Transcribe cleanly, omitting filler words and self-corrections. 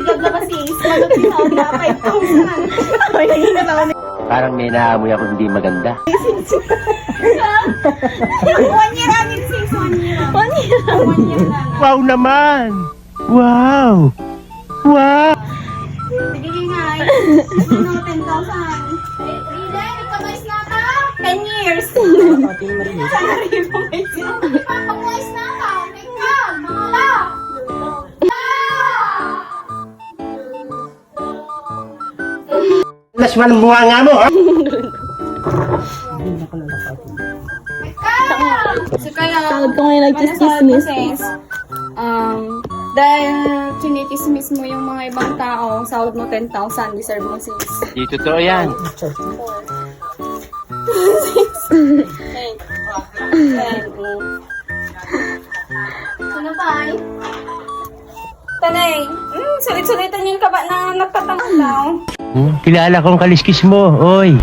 Sigad na kasi ismalot din ako na 5,000. Ay, naging ako ni... Parang may naamoy ako hindi maganda. 1 year amin sis, 1 year. 1 year? 1 year na. Wow naman! Wow! Wow! Sige nga, ano, 10,000. Rida, nagpag-wise na ka? 10 years. Sana rin pag-wise na. Pag-wise na ka, ikaw, mga Lasman ang bunga nga mo, ha? So kaya, Tawag ko ngayon nagchismis. dahil chinikismis mo yung mga ibang tao, sahod mo 10,000, deserve mo sis. Di totoo yan. Ano ba? Tanay, sulit-sulitan yung kaba na nagtatangalaw. Kilala kong kaliskis mo, oy.